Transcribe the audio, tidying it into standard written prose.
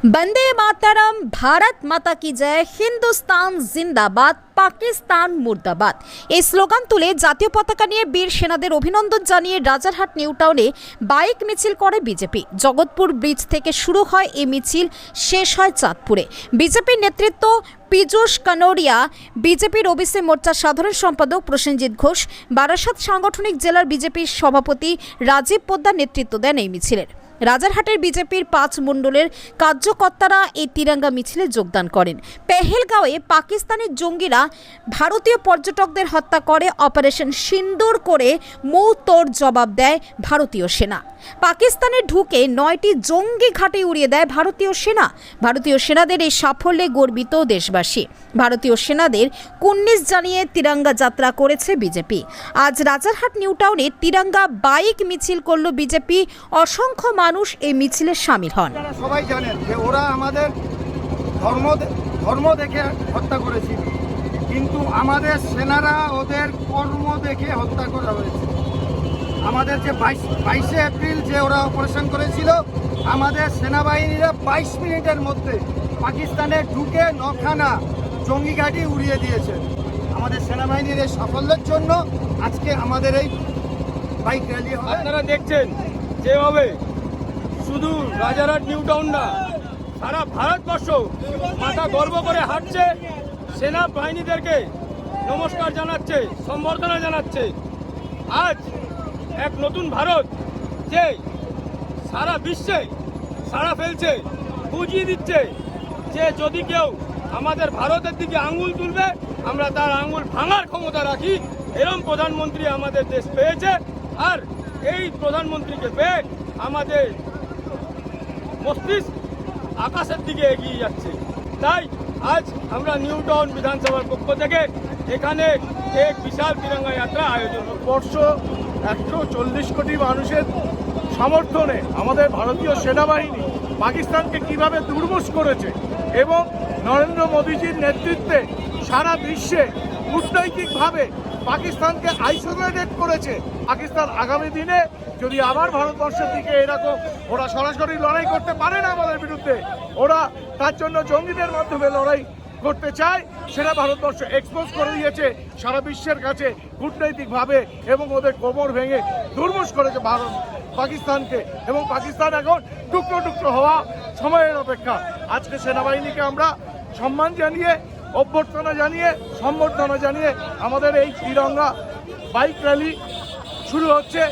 वंदे मातरम, भारत माता की जय, हिंदुस्तान जिंदाबाद, পাকিস্তান মুর্দাবাদ এই স্লোগান তুলে জাতীয় পতাকা নিয়ে বীর সেনাদের অভিনন্দন জানিয়ে রাজারহাট নিউ টাউনে বাইক মিছিল করে বিজেপি। জগৎপুর ব্রিজ থেকে শুরু হয় এই মিছিল, শেষ হয় চাঁদপুরে। বিজেপির নেতৃত্ব পীযূষ কানোরিয়া, বিজেপির ওবিসি মোর্চার সাধারণ সম্পাদক প্রসেনজিৎ ঘোষ, বারাসাত সাংগঠনিক জেলার বিজেপির সভাপতি রাজীব পোদ্দার নেতৃত্ব দেন এই মিছিলের। রাজারহাটের বিজেপির 5 মণ্ডলের কার্যকর্তারা এই তিরঙ্গা মিছিলে যোগদান করেন। পেহেলগাঁওয়ে পাকিস্তানের জঙ্গিরা ভারতীয় পর্যটকদের হত্যা করে অপারেশন সিন্দুর করে মুঁহতোড় জবাব দেয় ভারতীয় সেনা। পাকিস্তানে ঢুকে 9টি জঙ্গি ঘাঁটি উড়িয়ে দেয় ভারতীয় সেনা। ভারতীয় সেনাদের এই সাফল্যে গর্বিত দেশবাসী। ভারতীয় সেনাদের কুর্নিশ জানিয়ে তিরঙ্গা যাত্রা করেছে বিজেপি। আজ রাজারহাট নিউ টাউনে তিরঙ্গা বাইক মিছিল করল বিজেপি। অসংখ্য মানুষ এই মিছিলে শামিল হন। সবাই জানেন যে ওরা আমাদের ধর্ম দেখে হত্যা করেছিল, কিন্তু আমাদের সেনারা ওদের কর্ম দেখে হত্যা করা হয়েছে। আমাদের যে 22শে এপ্রিল যে ওরা অপারেশন করেছিল, আমাদের সেনাবাহিনীরা 22 মিনিটের মধ্যে পাকিস্তানে ঢুকে 9খানা জঙ্গি ঘাঁটি উড়িয়ে দিয়েছে। আমাদের সেনাবাহিনীর এই সাফল্যের জন্য আজকে আমাদের এই বাইক র্যালি। আপনারা দেখছেন যেভাবে শুধু রাজারহাট নিউ টাউন না, সারা ভারতবর্ষ মাথা গর্ব করে হাঁটছে, সেনা বাহিনীদেরকে নমস্কার জানাচ্ছে, সম্বর্ধনা জানাচ্ছে। আজ এক নতুন ভারত যে সারা বিশ্বে সাড়া ফেলছে, বুঝিয়ে দিচ্ছে যে যদি কেউ আমাদের ভারতের দিকে আঙুল তুলবে, আমরা তার আঙুল ভাঙার ক্ষমতা রাখি। এরকম প্রধানমন্ত্রী আমাদের দেশ পেয়েছে, আর এই প্রধানমন্ত্রীকে পেয়ে আমাদের মস্তিষ্ক আকাশের দিকে এগিয়ে যাচ্ছে। তাই আজ আমরা নিউ টাউন বিধানসভার পক্ষ থেকে এখানে এক বিশাল তিরঙ্গা যাত্রা আয়োজন। বর্ষ 140 কোটি মানুষের সমর্থনে আমাদের ভারতীয় সেনাবাহিনী পাকিস্তানকে কিভাবে দুর্মুষ করেছে এবং নরেন্দ্র মোদীজির নেতৃত্বে সারা বিশ্বে কূটনৈতিকভাবে পাকিস্তানকে আইসোলেটেড করেছে। পাকিস্তান আগামী দিনে যদি আবার ভারতবর্ষের দিকে এরকম ওরা সরাসরি লড়াই করতে পারে না আমাদের বিরুদ্ধে, ওরা তার জন্য জঙ্গিদের মাধ্যমে লড়াই করতে চায়, সেটা ভারতবর্ষ এক্সপোজ করে দিয়েছে সারা বিশ্বের কাছে কূটনৈতিকভাবে, এবং ওদের কোমর ভেঙে দুর্মুষ করেছে ভারত পাকিস্তানকে, এবং পাকিস্তান এখন টুকরো টুকরো হওয়া সময়ের অপেক্ষা। আজকে সেনাবাহিনীকে আমরা সম্মান জানিয়ে, অভ্যর্থনা জানিয়ে, সম্বর্ধনা জানিয়ে আমাদের এই তিরঙ্গা বাইক র্যালি শুরু হচ্ছে।